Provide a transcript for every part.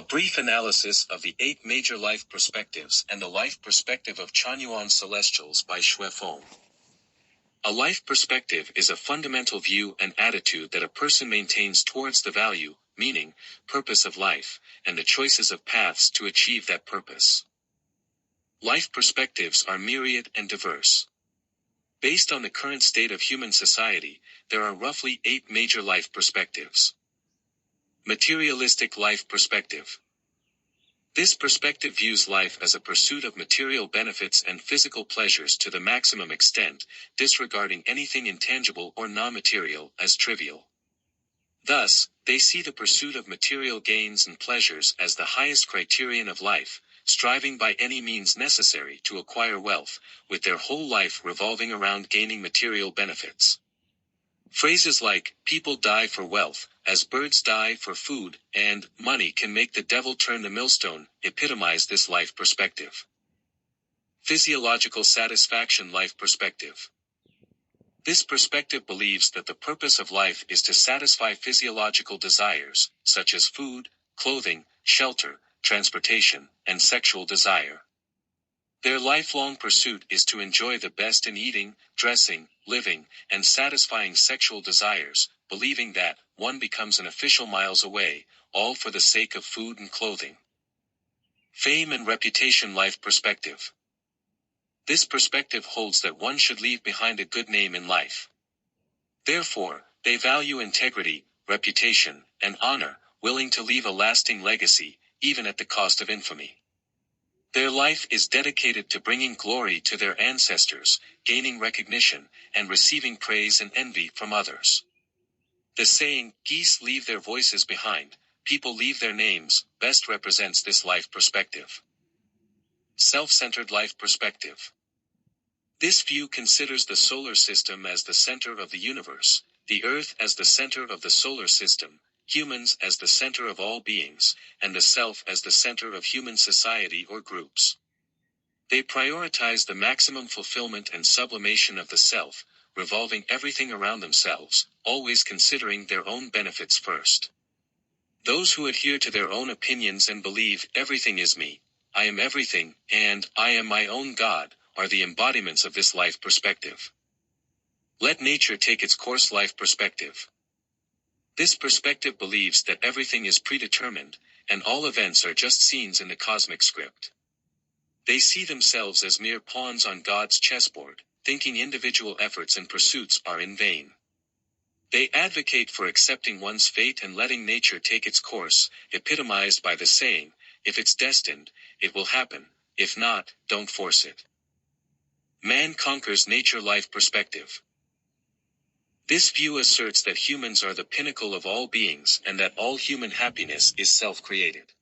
A brief analysis of the 8 major life perspectives and the life perspective of Chanyuan celestials by Xue Feng. A life perspective is a fundamental view and attitude that a person maintains towards the value, meaning, purpose of life, and the choices of paths to achieve that purpose. Life perspectives are myriad and diverse. Based on the current state of human society, there are roughly 8 major life perspectives. Materialistic life perspective. This perspective views life as a pursuit of material benefits and physical pleasures to the maximum extent, disregarding anything intangible or non-material as trivial. Thus, they see the pursuit of material gains and pleasures as the highest criterion of life, striving by any means necessary to acquire wealth, with their whole life revolving around gaining material benefits. Phrases like, people die for wealth, as birds die for food, and, money can make the devil turn the millstone, epitomize this life perspective. Physiological Satisfaction Life Perspective. This perspective believes that the purpose of life is to satisfy physiological desires, such as food, clothing, shelter, transportation, and sexual desire. Their lifelong pursuit is to enjoy the best in eating, dressing, living, and satisfying sexual desires, believing that one becomes an official miles away, all for the sake of food and clothing. Fame and Reputation Life Perspective. This perspective holds that one should leave behind a good name in life. Therefore, they value integrity, reputation, and honor, willing to leave a lasting legacy, even at the cost of infamy. Their life is dedicated to bringing glory to their ancestors, gaining recognition, and receiving praise and envy from others. The saying, geese leave their voices behind, people leave their names, best represents this life perspective. Self-centered life perspective. This view considers the solar system as the center of the universe, the Earth as the center of the solar system, humans as the center of all beings, and the self as the center of human society or groups. They prioritize the maximum fulfillment and sublimation of the self, revolving everything around themselves, always considering their own benefits first. Those who adhere to their own opinions and believe everything is me, I am everything, and I am my own God, are the embodiments of this life perspective. Let nature take its course life perspective. This perspective believes that everything is predetermined, and all events are just scenes in the cosmic script. They see themselves as mere pawns on God's chessboard, thinking individual efforts and pursuits are in vain. They advocate for accepting one's fate and letting nature take its course, epitomized by the saying, if it's destined, it will happen, if not, don't force it. Man conquers nature life perspective. This view asserts that humans are the pinnacle of all beings and that all human happiness is self-created.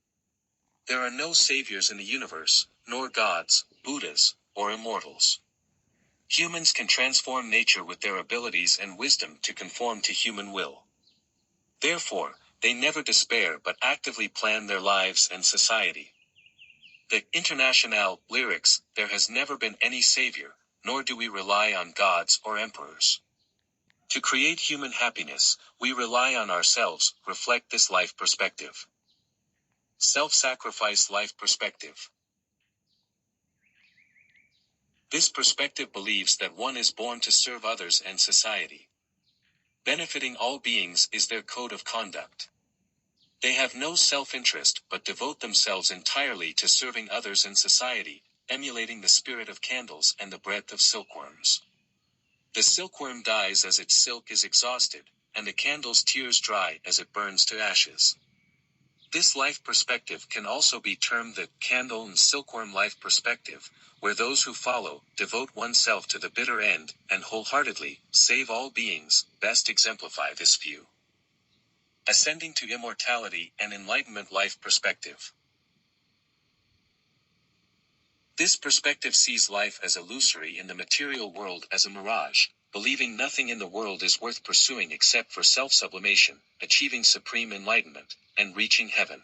There are no saviors in the universe, nor gods, Buddhas, or immortals. Humans can transform nature with their abilities and wisdom to conform to human will. Therefore, they never despair but actively plan their lives and society. The Internationale lyrics, there has never been any savior, nor do we rely on gods or emperors. To create human happiness, we rely on ourselves, reflect this life perspective. Self-sacrifice life perspective. This perspective believes that one is born to serve others and society. Benefiting all beings is their code of conduct. They have no self-interest but devote themselves entirely to serving others and society, emulating the spirit of candles and the breath of silkworms. The silkworm dies as its silk is exhausted, and the candle's tears dry as it burns to ashes. This life perspective can also be termed the candle and silkworm life perspective, where those who follow devote oneself to the bitter end and wholeheartedly save all beings, best exemplify this view. Ascending to immortality and enlightenment life perspective. This perspective sees life as illusory and the material world as a mirage, believing nothing in the world is worth pursuing except for self-sublimation, achieving supreme enlightenment, and reaching heaven.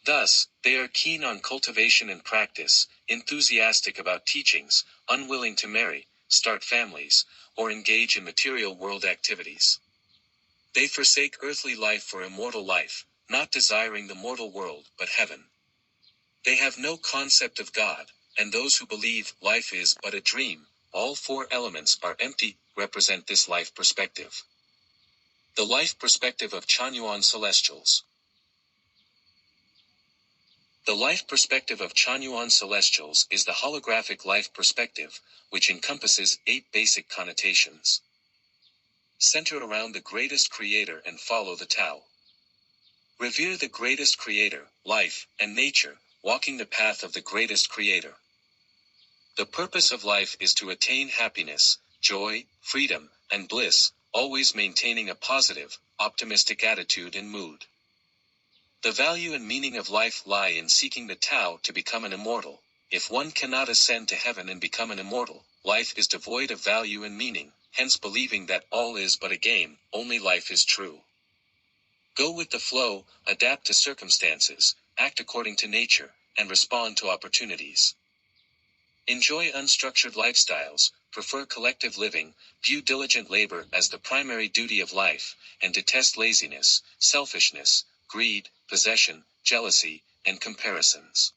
Thus, they are keen on cultivation and practice, enthusiastic about teachings, unwilling to marry, start families, or engage in material world activities. They forsake earthly life for immortal life, not desiring the mortal world but heaven. They have no concept of God, and those who believe life is but a dream, all four elements are empty, represent this life perspective. The life perspective of Chanyuan Celestials. The life perspective of Chanyuan Celestials is the holographic life perspective, which encompasses 8 basic connotations. Center around the greatest creator and follow the Tao. Revere the greatest creator, life, and nature, walking the path of the greatest creator. The purpose of life is to attain happiness, joy, freedom, and bliss, always maintaining a positive, optimistic attitude and mood. The value and meaning of life lie in seeking the Tao to become an immortal. If one cannot ascend to heaven and become an immortal, life is devoid of value and meaning, hence believing that all is but a game, only life is true. Go with the flow, adapt to circumstances, act according to nature, and respond to opportunities. Enjoy unstructured lifestyles, prefer collective living, view diligent labor as the primary duty of life, and detest laziness, selfishness, greed, possession, jealousy, and comparisons.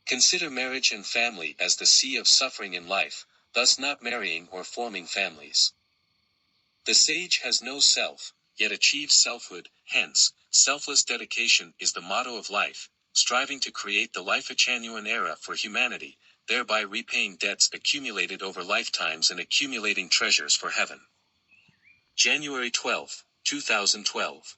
Consider marriage and family as the sea of suffering in life, thus not marrying or forming families. The sage has no self, yet achieves selfhood, hence, selfless dedication is the motto of life, striving to create the life Chanyuan era for humanity, thereby repaying debts accumulated over lifetimes and accumulating treasures for heaven. January 12, 2012.